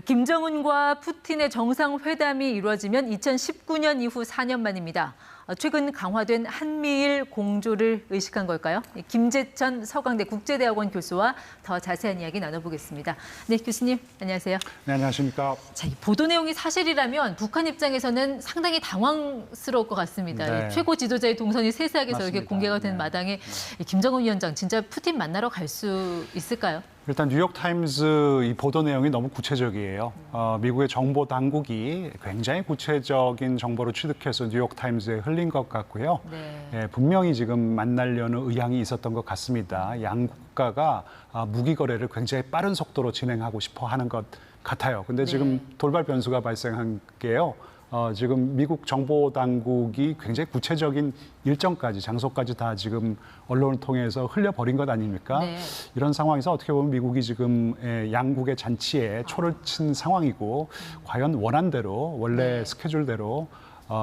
김정은과 푸틴의 정상회담이 이루어지면 2019년 이후 4년 만입니다. 최근 강화된 한미일 공조를 의식한 걸까요? 김재천 서강대 국제대학원 교수와 더 자세한 이야기 나눠보겠습니다. 네, 교수님 안녕하세요. 네, 안녕하십니까. 자, 이 보도 내용이 사실이라면 북한 입장에서는 상당히 당황스러울 것 같습니다. 네. 최고 지도자의 동선이 세세하게 맞습니다. 저렇게 공개가 된 네. 마당에 김정은 위원장 진짜 푸틴 만나러 갈 수 있을까요? 일단 뉴욕타임즈 이 보도 내용이 너무 구체적이에요. 미국의 정보 당국이 굉장히 구체적인 정보를 취득해서 뉴욕타임즈에 흘린 것 같고요. 네. 예, 분명히 지금 만나려는 의향이 있었던 것 같습니다. 양 국가가 무기 거래를 굉장히 빠른 속도로 진행하고 싶어 하는 것 같아요. 근데 지금 돌발 변수가 발생한 게요. 지금 미국 정보 당국이 굉장히 구체적인 일정까지, 장소까지 다 지금 언론을 통해서 흘려버린 것 아닙니까? 네. 이런 상황에서 어떻게 보면 미국이 지금 양국의 잔치에 초를 친 상황이고, 과연 원안대로, 원래 스케줄대로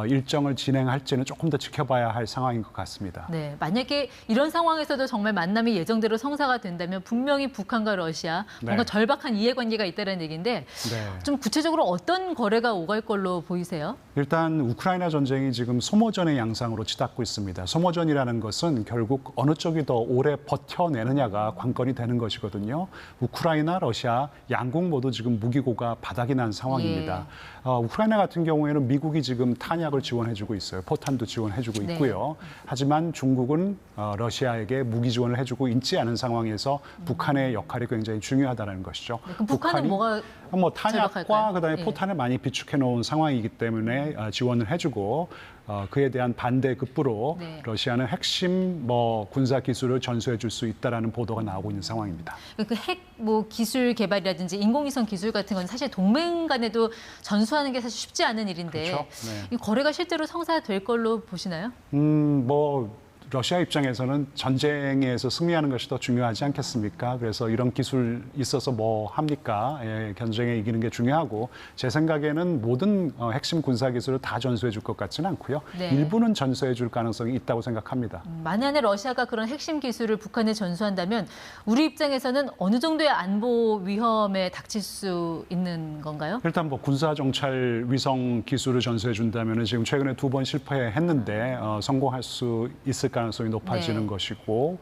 일정을 진행할지는 조금 더 지켜봐야 할 상황인 것 같습니다. 네, 만약에 이런 상황에서도 정말 만남이 예정대로 성사가 된다면 분명히 북한과 러시아 뭔가 네. 절박한 이해관계가 있다는 얘기인데 네. 좀 구체적으로 어떤 거래가 오갈 걸로 보이세요? 일단 우크라이나 전쟁이 지금 소모전의 양상으로 치닫고 있습니다. 소모전이라는 것은 결국 어느 쪽이 더 오래 버텨내느냐가 관건이 되는 것이거든요. 우크라이나, 러시아 양국 모두 지금 무기고가 바닥이 난 상황입니다. 우크라이나 같은 경우에는 미국이 지금 탄약을 지원해주고 있어요. 포탄도 지원해주고 있고요. 하지만 중국은 러시아에게 무기 지원을 해주고 있지 않은 상황에서 북한의 역할이 굉장히 중요하다는 것이죠. 그럼 북한은 뭐가 탄약과 절박할까요? 그다음에 포탄을 많이 비축해 놓은 상황이기 때문에 지원을 해주고 그에 대한 반대 급부로 러시아는 핵심 군사 기술을 전수해 줄 수 있다라는 보도가 나오고 있는 상황입니다. 그 핵 기술 개발이라든지 인공위성 기술 같은 건 사실 동맹 간에도 전수하는 게 사실 쉽지 않은 일인데 그렇죠. 네. 이 거래가 실제로 성사될 걸로 보시나요? 러시아 입장에서는 전쟁에서 승리하는 것이 더 중요하지 않겠습니까? 그래서 이런 기술 있어서 뭐 합니까? 전쟁에 이기는 게 중요하고 제 생각에는 모든 핵심 군사 기술을 다 전수해 줄 것 같지는 않고요. 일부는 전수해 줄 가능성이 있다고 생각합니다. 만약에 러시아가 그런 핵심 기술을 북한에 전수한다면 우리 입장에서는 어느 정도의 안보 위험에 닥칠 수 있는 건가요? 일단 군사 정찰 위성 기술을 전수해 준다면 지금 최근에 2번 실패했는데 성공할 수 있을 가능성이 높아지는 것이고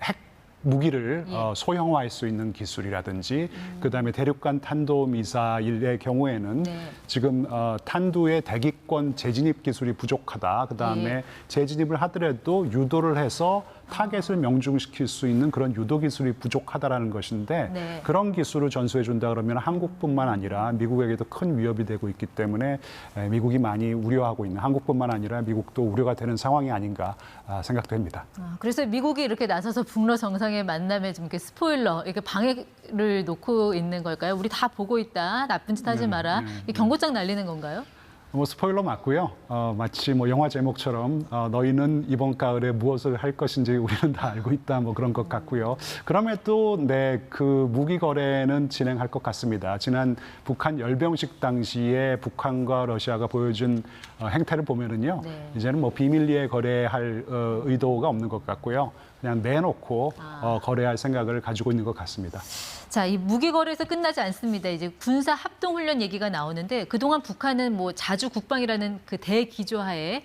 핵 무기를 소형화할 수 있는 기술이라든지 그다음에 대륙간 탄도미사일의 경우에는 지금 탄두의 대기권 재진입 기술이 부족하다. 그다음에 재진입을 하더라도 유도를 해서 타겟을 명중시킬 수 있는 그런 유도 기술이 부족하다라는 것인데 그런 기술을 전수해 준다 그러면 한국뿐만 아니라 미국에게도 큰 위협이 되고 있기 때문에 미국이 많이 우려하고 있는 한국뿐만 아니라 미국도 우려가 되는 상황이 아닌가 생각됩니다. 그래서 미국이 이렇게 나서서 북러 정상의 만남에 좀 이렇게 스포일러, 이렇게 방해를 놓고 있는 걸까요? 우리 다 보고 있다, 나쁜 짓 하지 마라, 경고장 날리는 건가요? 스포일러 맞고요. 마치 영화 제목처럼 너희는 이번 가을에 무엇을 할 것인지 우리는 다 알고 있다 그런 것 같고요. 그럼에도 그 무기 거래는 진행할 것 같습니다. 지난 북한 열병식 당시에 북한과 러시아가 보여준 행태를 보면은요. 이제는 비밀리에 거래할 의도가 없는 것 같고요. 그냥 내놓고 거래할 생각을 가지고 있는 것 같습니다. 자, 이 무기 거래에서 끝나지 않습니다. 이제 군사 합동 훈련 얘기가 나오는데 그동안 북한은 자주 국방이라는 그 대기조하에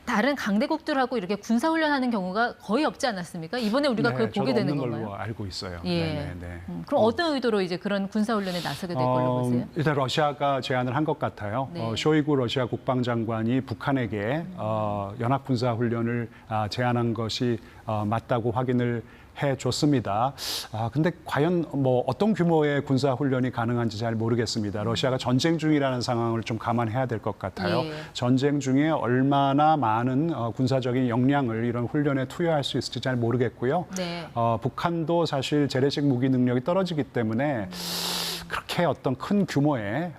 다른 강대국들하고 이렇게 군사 훈련하는 경우가 거의 없지 않았습니까? 이번에 우리가 그걸 보게 되는 건가요? 없는 걸로 알고 있어요. 그럼 어떤 의도로 이제 그런 군사 훈련에 나서게 될 걸로 보세요? 일단 러시아가 제안을 한 것 같아요. 쇼이구 러시아 국방장관이 북한에게 연합 군사 훈련을 제안한 것이 맞다고 확인을 해줬습니다. 근데 과연 어떤 규모의 군사 훈련이 가능한지 잘 모르겠습니다. 러시아가 전쟁 중이라는 상황을 좀 감안해야 될 것 같아요. 전쟁 중에 얼마나 많은 군사적인 역량을 이런 훈련에 투여할 수 있을지 잘 모르겠고요. 북한도 사실 재래식 무기 능력이 떨어지기 때문에 그렇게 어떤 큰 규모의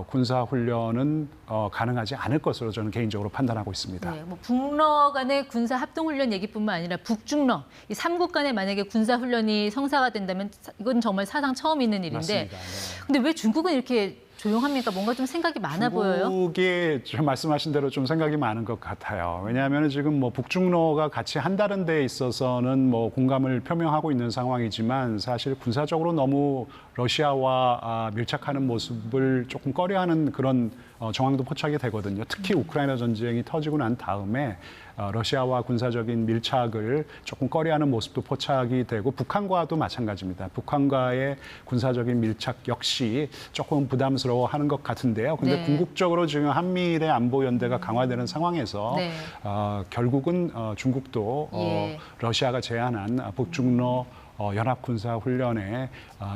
군사 훈련은 가능하지 않을 것으로 저는 개인적으로 판단하고 있습니다. 북러 간의 군사 합동 훈련 얘기뿐만 아니라 북중러 이 3국 간에 만약에 군사 훈련이 성사가 된다면 이건 정말 사상 처음 있는 일인데. 맞습니다. 근데 왜 중국은 이렇게 조용합니까? 뭔가 좀 생각이 많아 보여요? 중국이 말씀하신 대로 좀 생각이 많은 것 같아요. 왜냐하면 지금 북중러가 같이 한다는 데 있어서는 공감을 표명하고 있는 상황이지만 사실 군사적으로 너무 러시아와 밀착하는 모습을 조금 꺼려하는 그런 정황도 포착이 되거든요. 특히 우크라이나 전쟁이 터지고 난 다음에 러시아와 군사적인 밀착을 조금 꺼려하는 모습도 포착이 되고 북한과도 마찬가지입니다. 북한과의 군사적인 밀착 역시 조금 부담스러워하는 것 같은데요. 근데 네. 궁극적으로 지금 한미일의 안보 연대가 강화되는 상황에서 네. 결국은 중국도 예. 러시아가 제안한 북중러 연합군사훈련에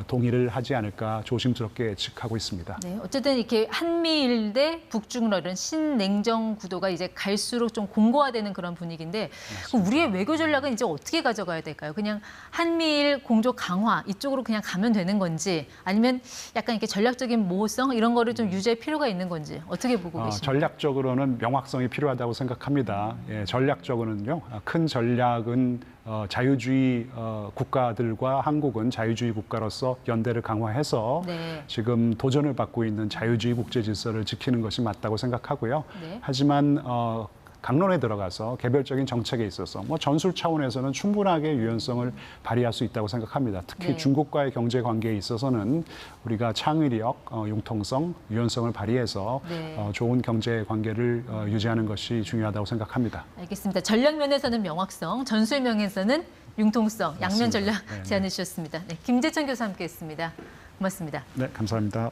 동의를 하지 않을까 조심스럽게 예측하고 있습니다. 네, 어쨌든 이렇게 한미일 대 북중러 이런 신냉정 구도가 이제 갈수록 좀 공고화되는 그런 분위기인데 그럼 우리의 외교 전략은 이제 어떻게 가져가야 될까요? 그냥 한미일 공조 강화 이쪽으로 그냥 가면 되는 건지 아니면 약간 이렇게 전략적인 모호성 이런 거를 좀 유지할 필요가 있는 건지 어떻게 보고 계십니까? 전략적으로는 명확성이 필요하다고 생각합니다. 예, 전략적으로는요. 큰 전략은 자유주의 국가들과 한국은 자유주의 국가로서 연대를 강화해서 네. 지금 도전을 받고 있는 자유주의 국제 질서를 지키는 것이 맞다고 생각하고요. 네. 하지만 강론에 들어가서 개별적인 정책에 있어서 전술 차원에서는 충분하게 유연성을 발휘할 수 있다고 생각합니다. 특히 네. 중국과의 경제 관계에 있어서는 우리가 창의력, 융통성, 유연성을 발휘해서 네. 좋은 경제 관계를 유지하는 것이 중요하다고 생각합니다. 알겠습니다. 전략 면에서는 명확성, 전술 면에서는 융통성, 양면 맞습니다. 전략 네, 네. 제안해 주셨습니다. 네, 김재천 교수와 함께했습니다. 고맙습니다. 네, 감사합니다.